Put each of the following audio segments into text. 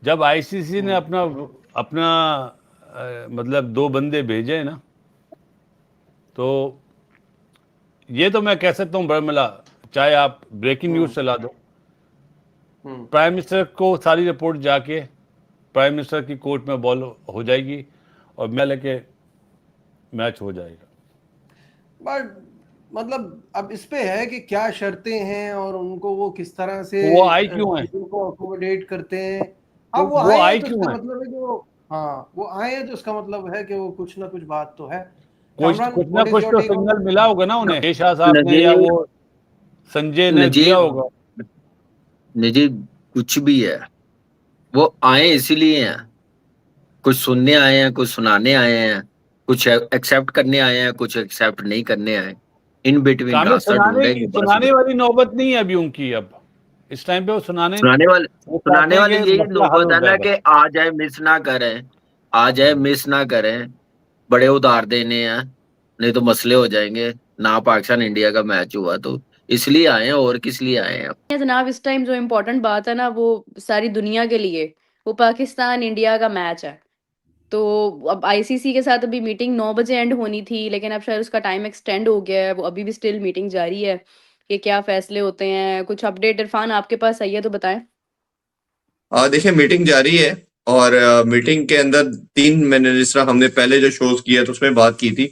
जब आईसीसी ने अपना अपना मतलब 2 बंदे भेजे ना, तो ये तो मैं कह सकता हूँ बरमिला, चाहे आप ब्रेकिंग न्यूज हम्म। चला दो, हम्म। प्राइम मिनिस्टर को सारी रिपोर्ट जाके प्राइम मिनिस्टर की कोर्ट में बॉल हो जाएगी और मैं लेके मैच हो जाएगा। बट मतलब अब इस पे है कि क्या शर्तें हैं और उनको वो किस तरह से तो वो आई क्यों है? चीजों को अकोमोडेट करते हैं। हाँ, तो वो वो आए हैं आई तो क्यों इसका है? मतलब है कि वो, हाँ वो आए हैं तो इसका मतलब है कि वो कुछ ना कुछ बात तो है। कुछ कामरान, कुछ ना व्हाट इज कुछ योर तो टेक ऑन सिग्नल दिस? मिला होगा ना उन्हें, शाह साहब ने या नजीब, वो संजय ने दिया नजीब, होगा। नजीब, कुछ भी है, वो आए इसीलिए हैं। कुछ सुनने आए हैं, कुछ सुनाने आए हैं, कुछ एक्सेप्ट करने आए हैं, कुछ एक्सेप्ट नहीं करने आए। इन बिटवीन कामिल, रास्ता ढूंढेंगे बस। सुनाने वाली नौबत नहीं है अभी उनकी। अब इस टाइम पे वो सुनाने, वो सुनाने चाहते हैं वाली कि यही मसला हल नौबत हो है ना जाएगा। कि आ जाए मिस ना करें, आ जाए मिस ना करें। बड़े उधार देने हैं, नहीं तो मसले हो जाएंगे ना। पाकिस्तान इंडिया का मैच हुआ तो इसलिए आए हैं, और किस लिए आए हैं। जनाब, इस टाइम जो इम्पोर्टेंट बात है ना, वो सारी दुनिया के लिए, वो पाकिस्तान इंडिया का मैच है। तो अब आईसीसी के साथ अभी मीटिंग 9 बजे एंड होनी थी, लेकिन अब शायद उसका टाइम एक्सटेंड हो गया है। वो अभी भी स्टिल मीटिंग जारी है कि क्या फैसले होते हैं। कुछ अपडेट इरफान आपके पास आई है तो बताएं। देखिए, मीटिंग जारी है। और मीटिंग के अंदर तीन, मैंने जिस तरह हमने पहले जो शोज किया तो उसमें बात की थी,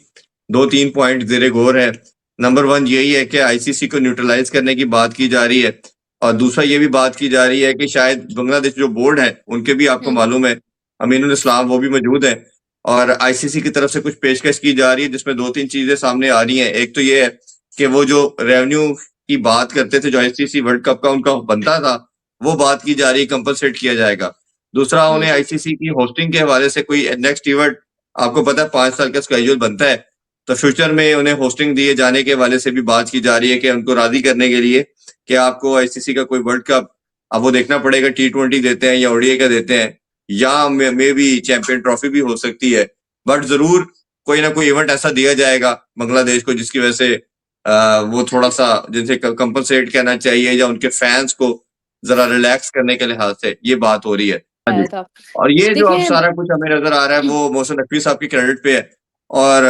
दो तीन पॉइंट जेरे गौर है। नंबर वन यही है कि आईसीसी को न्यूट्रलाइज करने की बात की जा रही है। और दूसरा ये भी बात की जा रही है कि शायद बांग्लादेश जो बोर्ड है उनके भी, आपको हम्म। मालूम है, अमीनुल इस्लाम वो भी मौजूद है। और आईसीसी की तरफ से कुछ पेशकश की जा रही है जिसमें दो तीन चीजें सामने आ रही हैं। एक तो ये है कि वो जो रेवेन्यू की बात करते थे, जो आईसीसी वर्ल्ड कप का उनका बनता था, वो बात की जा रही है, कंपलसेट किया जाएगा। दूसरा, उन्हें हम्म। आईसीसी की होस्टिंग के हवाले से कोई नेक्स्ट इवेंट, आपको पता है 5 साल का स्केड्यूल बनता है, तो फ्यूचर में उन्हें होस्टिंग दिए जाने के हवाले से भी बात की जा रही है कि उनको राजी करने के लिए कि आपको आईसीसी का कोई वर्ल्ड कप, अब वो देखना पड़ेगा T20 देते हैं या ओडीआई का देते हैं, या मे भी चैंपियन ट्रॉफी भी हो सकती है। बट जरूर कोई ना कोई इवेंट ऐसा दिया जाएगा बांग्लादेश को जिसकी वजह से वो थोड़ा सा, जिनसे कंपनसेट कहना चाहिए, या उनके फैंस को जरा रिलैक्स करने के लिहाज से ये बात हो रही है। आया था। और ये जो अब देखिए, सारा कुछ हमें नजर आ रहा है वो मोहसिन नकवी साहब की क्रेडिट पे है। और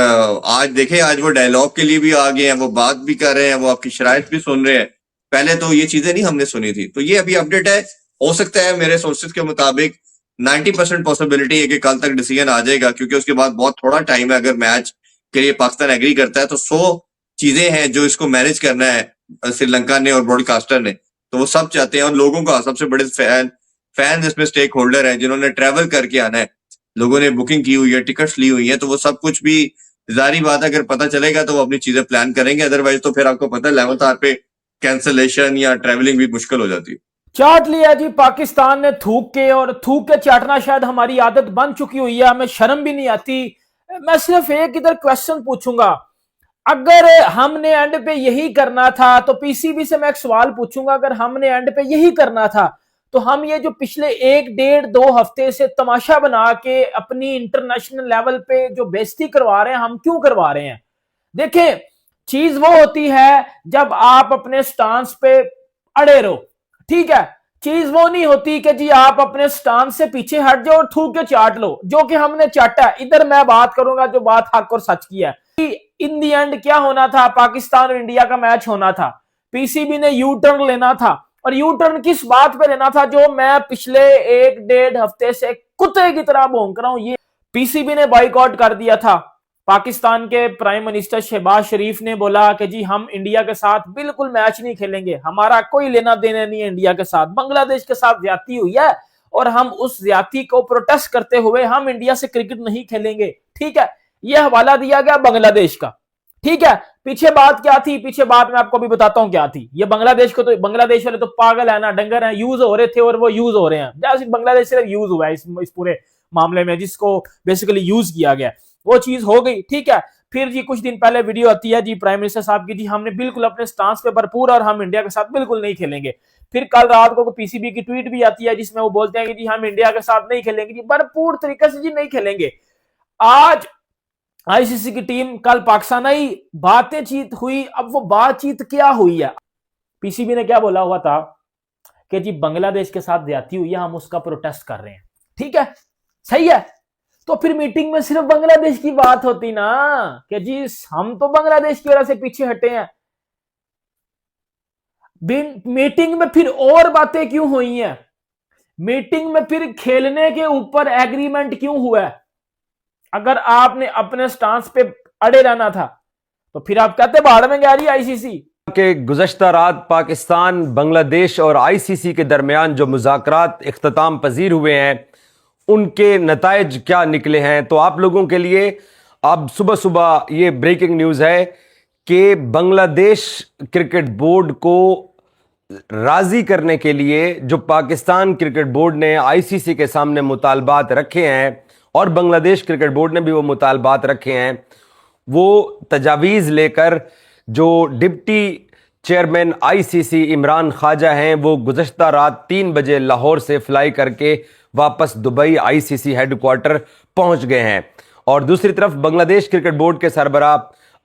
आज देखें, आज वो डायलॉग के लिए भी आ गए हैं, वो बात भी कर रहे हैं, वो आपकी शराइत भी सुन रहे हैं। पहले तो ये चीजें नहीं हमने सुनी थी, तो ये अभी अपडेट है। हो सकता है मेरे सोर्सेज के मुताबिक 90% पॉसिबिलिटी है कि कल तक डिसीजन आ जाएगा, क्योंकि उसके बाद बहुत थोड़ा टाइम है। अगर मैच के लिए पाकिस्तान एग्री करता है तो 100 चीजें हैं जो इसको मैनेज करना है श्रीलंका ने और ब्रॉडकास्टर ने। तो वो सब चाहते हैं, और लोगों का सबसे बड़े फैन इसमें स्टेक होल्डर है जिन्होंने ट्रेवल करके आना है, लोगों ने बुकिंग की हुई है, टिकट्स ली हुई है, तो वो सब कुछ भी जारी बात है, अगर पता चलेगा तो वो अपनी चीजें प्लान करेंगे। अदरवाइज तो फिर आपको पता है 11th आवर पे कैंसलेशन या ट्रेवलिंग भी मुश्किल हो जाती है। चाट लिया जी पाकिस्तान ने थूक के, और थूक के चाटना शायद हमारी आदत बन चुकी हुई है, हमें शर्म भी नहीं आती। मैं सिर्फ एक इधर क्वेश्चन पूछूंगा, अगर हमने एंड पे यही करना था तो पीसीबी से मैं एक सवाल पूछूंगा, अगर हमने एंड पे यही करना था तो हम ये जो पिछले 1 डेढ़ 2 हफ्ते से तमाशा बना के अपनी इंटरनेशनल लेवल पे जो बेइज्जती करवा रहे हैं, हम क्यों करवा रहे हैं? देखें, चीज वो होती है जब आप अपने स्टांस पे अड़े रहो, ठीक है। चीज वो नहीं होती कि जी आप अपने स्टांस से पीछे हट जाओ और थूक के चाट लो, जो कि हमने चाटा है। इधर मैं बात करूंगा जो बात हक और सच की है। इन दी एंड क्या होना था, पाकिस्तान और इंडिया का मैच होना था। पीसीबी ने यू टर्न लेना था, और यू टर्न किस बात पे लेना था, जो मैं पिछले 1 डेढ़ हफ्ते से कुत्ते की तरह भौंक रहा हूं। ये पीसीबी ने बाइकआउट कर दिया था। पाकिस्तान के प्राइम मिनिस्टर शहबाज शरीफ ने बोला कि जी हम इंडिया के साथ बिल्कुल मैच नहीं खेलेंगे, हमारा कोई लेना देना नहीं है इंडिया के साथ, बांग्लादेश के साथ ज्यादती हुई है और हम उस ज्यादती को प्रोटेस्ट करते हुए हम इंडिया से क्रिकेट नहीं खेलेंगे, ठीक है। यह हवाला दिया गया बांग्लादेश का, ठीक है। पीछे बात क्या थी, पीछे बात मैं आपको भी बताता हूं क्या थी। ये बांग्लादेश को तो, बांग्लादेश वाले तो पागल है ना, डंगर है, यूज हो रहे थे और वो यूज हो रहे हैं। जैसे बांग्लादेश सिर्फ यूज हुआ है इस पूरे मामले में, जिसको बेसिकली यूज किया गया, वो चीज हो गई, ठीक है। फिर जी कुछ दिन पहले वीडियो आती है जी प्राइम मिनिस्टर साहब की, जी हमने बिल्कुल अपने स्टांस पे भरपूर और हम इंडिया के साथ बिल्कुल नहीं खेलेंगे। फिर कल रात को पीसीबी की ट्वीट भी आती है जिसमें वो बोलते हैं कि जी हम इंडिया के साथ नहीं खेलेंगे, जी भरपूर तरीके से जी नहीं खेलेंगे। आज आईसीसी की टीम, कल पाकिस्तान आई, बातचीत हुई। अब वो बातचीत क्या हुई है, पीसीबी ने क्या बोला हुआ था कि जी बांग्लादेश के साथ ज्यादती हुई है, हम उसका प्रोटेस्ट कर रहे हैं, ठीक है, सही है। तो फिर मीटिंग में सिर्फ बांग्लादेश की बात होती ना कि जी हम तो बांग्लादेश की वजह से पीछे हटे हैं। मीटिंग में फिर और बातें क्यों हुई हैं? मीटिंग में फिर खेलने के ऊपर एग्रीमेंट क्यों हुआ है? अगर आपने अपने स्टांस पे अड़े रहना था तो फिर आप कहते बाहर में जा रही आईसीसी के गुज़श्ता रात पाकिस्तान, बांग्लादेश और आईसीसी के दरमियान जो मुज़ाकरात इख्तिताम पजीर हुए हैं उनके नताइज क्या निकले हैं। तो आप लोगों के लिए अब सुबह सुबह ये ब्रेकिंग न्यूज़ है कि बांग्लादेश क्रिकेट बोर्ड को राजी करने के लिए जो पाकिस्तान क्रिकेट बोर्ड ने आईसीसी के सामने मुतालबात रखे हैं और बांग्लादेश क्रिकेट बोर्ड ने भी वो मुतालबात रखे हैं, वो तजावीज़ लेकर जो deputy chairman ICC Imran Khawaja हैं वो गुज़श्ता रात 3 बजे लाहौर से फ्लाई करके वापस दुबई आईसीसी हेडक्वार्टर पहुंच गए हैं। और दूसरी तरफ बांग्लादेश क्रिकेट बोर्ड के सरबराह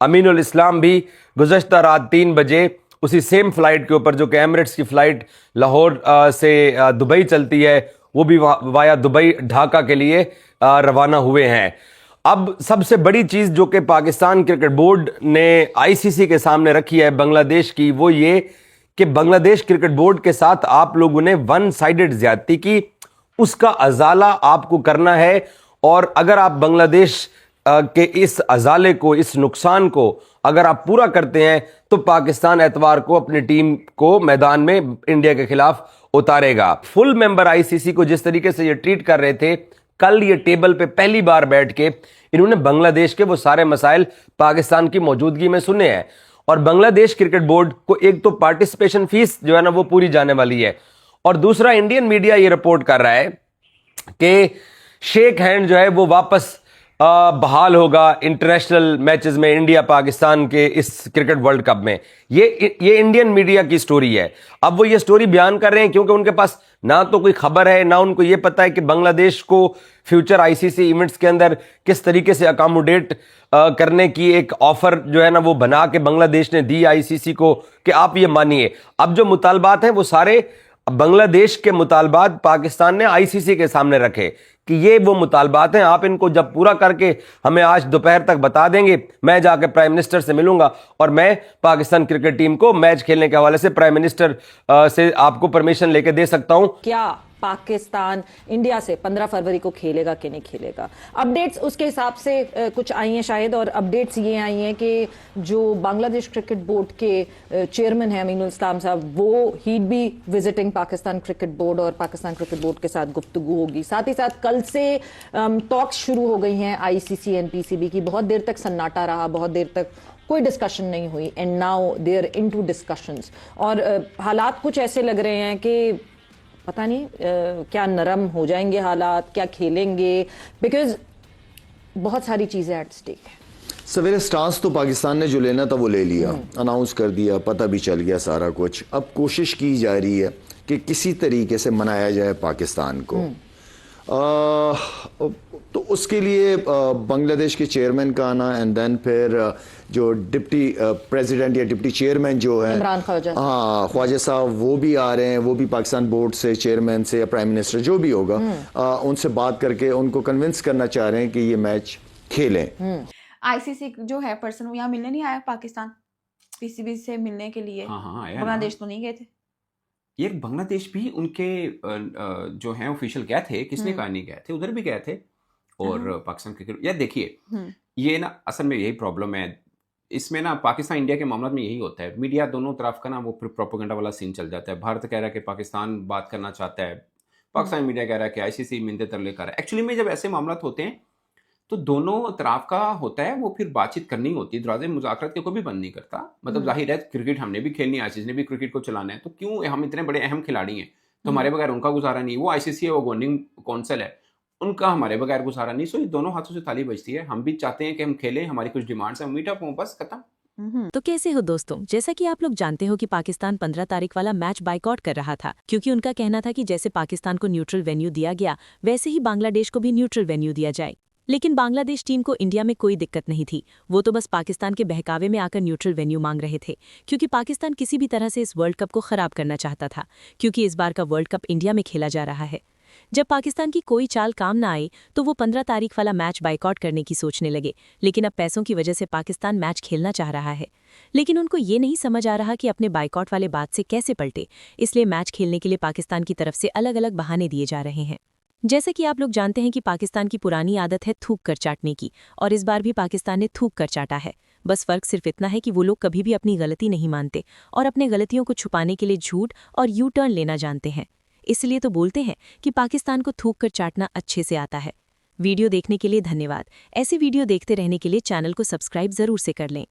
अमीनुल इस्लाम भी गुज़श्ता रात 3 बजे उसी सेम फ्लाइट के ऊपर जो कि एमिरेट्स की फ्लाइट लाहौर से दुबई चलती है, वो भी वाया दुबई ढाका के लिए रवाना हुए हैं। अब सबसे बड़ी चीज़ जो कि पाकिस्तान क्रिकेट बोर्ड ने आईसीसी के सामने रखी है बांग्लादेश की, वो ये कि बांग्लादेश क्रिकेट बोर्ड के साथ आप लोगों ने वन साइडेड ज्यादती की, उसका अजाला आपको करना है। और अगर आप बांग्लादेश के इस अजाले को, इस नुकसान को अगर आप पूरा करते हैं तो पाकिस्तान एतवार को अपनी टीम को मैदान में इंडिया के खिलाफ उतारेगा। फुल मेंबर आईसीसी को जिस तरीके से ये ट्रीट कर रहे थे, कल ये टेबल पे पहली बार बैठ के इन्होंने बांग्लादेश के वो सारे मसाइल पाकिस्तान की मौजूदगी में सुने हैं। और बांग्लादेश क्रिकेट बोर्ड को एक तो पार्टिसिपेशन फीस जो है ना वो पूरी जाने वाली है, और दूसरा इंडियन मीडिया ये रिपोर्ट कर रहा है कि शेक हैंड जो है वो वापस बहाल होगा इंटरनेशनल मैचेस में इंडिया पाकिस्तान के इस क्रिकेट वर्ल्ड कप में। ये इंडियन मीडिया की स्टोरी है। अब वो ये स्टोरी बयान कर रहे हैं क्योंकि उनके पास ना तो कोई खबर है, ना उनको ये पता है कि बांग्लादेश को फ्यूचर आईसीसी इवेंट्स के अंदर किस तरीके से अकोमोडेट करने की एक ऑफर जो है ना वो बना के बांग्लादेश ने दी आईसीसी को कि आप ये मानिए। अब जो मुतालबात हैं वो सारे बांग्लादेश के मुतालबात पाकिस्तान ने आईसीसी के सामने रखे कि ये वो मुतालबात हैं, आप इनको जब पूरा करके हमें आज दोपहर तक बता देंगे, मैं जाके प्राइम मिनिस्टर से मिलूंगा और मैं पाकिस्तान क्रिकेट टीम को मैच खेलने के हवाले से प्राइम मिनिस्टर से आपको परमिशन लेके दे सकता हूं। क्या पाकिस्तान इंडिया से 15 फरवरी को खेलेगा कि नहीं खेलेगा? अपडेट्स उसके हिसाब से कुछ आई हैं शायद, और अपडेट्स ये आई हैं कि जो बांग्लादेश क्रिकेट बोर्ड के चेयरमैन हैं अमीनुल इस्लाम साहब, वो he'd be visiting Pakistan cricket board और पाकिस्तान क्रिकेट बोर्ड के साथ गुफ्तगू होगी। साथ ही साथ कल से टॉक्स शुरू हो गई हैं आईसीसी एनपीसीबी की। बहुत देर तक सन्नाटा रहा, बहुत देर तक कोई डिस्कशन नहीं हुई, and now they are into discussions. और हालात कुछ ऐसे लग रहे हैं कि पता नहीं क्या नरम हो जाएंगे हालात, क्या खेलेंगे, बिकॉज बहुत सारी चीजें एट स्टेक है। सवेरे स्टांस तो पाकिस्तान ने जो लेना था वो ले लिया, अनाउंस कर दिया, पता भी चल गया सारा कुछ। अब कोशिश की जा रही है कि किसी तरीके से मनाया जाए पाकिस्तान को। तो उसके लिए बांग्लादेश के चेयरमैन का आना, एंड देन फिर जो डिप्टी प्रेसिडेंट या डिप्टी चेयरमैन जो है इमरान ख्वाजा, हाँ ख्वाजा साहब, वो भी आ रहे हैं। वो भी पाकिस्तान बोर्ड से, चेयरमैन से या प्राइम मिनिस्टर जो भी होगा उनसे बात करके उनको कन्विंस करना चाह रहे हैं कि ये मैच खेलें। आईसीसी जो है पर्सन वो यहाँ मिलने नहीं आया पाकिस्तान पीसीबी से मिलने के लिए। हाँ आया बांग्लादेश तो नहीं गए थे। ये बांग्लादेश भी उनके जो हैं ऑफिशियल गए थे, किसने कहा नहीं गए थे, उधर भी गए थे। और पाकिस्तान क्रिकेट, यार देखिए ये ना असल में यही प्रॉब्लम है इसमें ना, पाकिस्तान इंडिया के मामला में यही होता है, मीडिया दोनों तरफ का ना वो प्रोपेगेंडा वाला सीन चल जाता है। भारत कह रहा है कि पाकिस्तान बात करना चाहता है, पाकिस्तान मीडिया कह रहा है कि आईसीसी मिन्नतें तरले कर रहा है। एक्चुअली में जब ऐसे मामला होते हैं तो दोनों तरफ का होता है, वो फिर बातचीत करनी होती है, दरवाजे मुज़ाकरात के कोई भी बंद नहीं करता। मतलब जाहिर है क्रिकेट हमने भी खेलनी है, आईसीसी ने भी क्रिकेट को चलाना है, तो क्यों, हम इतने बड़े अहम खिलाड़ी हैं तो हमारे बगैर उनका गुजारा नहीं। वो आईसीसी है, वो गवर्निंग काउंसिल है, उनका हमारे बगैर गुजारा नहीं। सो ये दोनों हाथों से ताली बजती है। हम भी चाहते हैं कि हम खेलें, हमारी कुछ डिमांड्स हैं, मीट अप हो, बस खत्म। तो कैसे हो दोस्तों? जैसा कि आप लोग जानते हो कि पाकिस्तान 15 तारीख वाला मैच बाइकआउट कर रहा था, क्योंकि उनका कहना था कि जैसे पाकिस्तान को न्यूट्रल वेन्यू दिया गया वैसे ही बांग्लादेश को भी न्यूट्रल वेन्यू दिया जाए। लेकिन बांग्लादेश टीम को इंडिया में कोई दिक्कत नहीं थी। वो तो बस पाकिस्तान के बहकावे में आकर न्यूट्रल वेन्यू मांग रहे थे, क्योंकि पाकिस्तान किसी भी तरह से इस वर्ल्ड कप को खराब करना चाहता था, क्योंकि इस बार का वर्ल्ड कप इंडिया में खेला जा रहा है। जब पाकिस्तान की कोई चाल काम ना आई तो वो 15 तारीख वाला मैच बाइकआउट करने की सोचने लगे, लेकिन अब पैसों की वजह से पाकिस्तान मैच खेलना चाह रहा है। लेकिन उनको ये नहीं समझ आ रहा कि अपने बाइकआउट वाले बात से कैसे पलटे, इसलिए मैच खेलने के लिए पाकिस्तान की तरफ से अलग अलग बहाने दिए जा रहे हैं। जैसे कि आप लोग जानते हैं कि पाकिस्तान की पुरानी आदत है थूक कर चाटने की, और इस बार भी पाकिस्तान ने थूक कर चाटा है। बस फर्क सिर्फ इतना है कि वो लोग कभी भी अपनी गलती नहीं मानते और अपने गलतियों को छुपाने के लिए झूठ और यू टर्न लेना जानते हैं। इसलिए तो बोलते हैं कि पाकिस्तान को थूक कर चाटना अच्छे से आता है। वीडियो देखने के लिए धन्यवाद। ऐसे वीडियो देखते रहने के लिए चैनल को सब्सक्राइब जरूर से कर लें।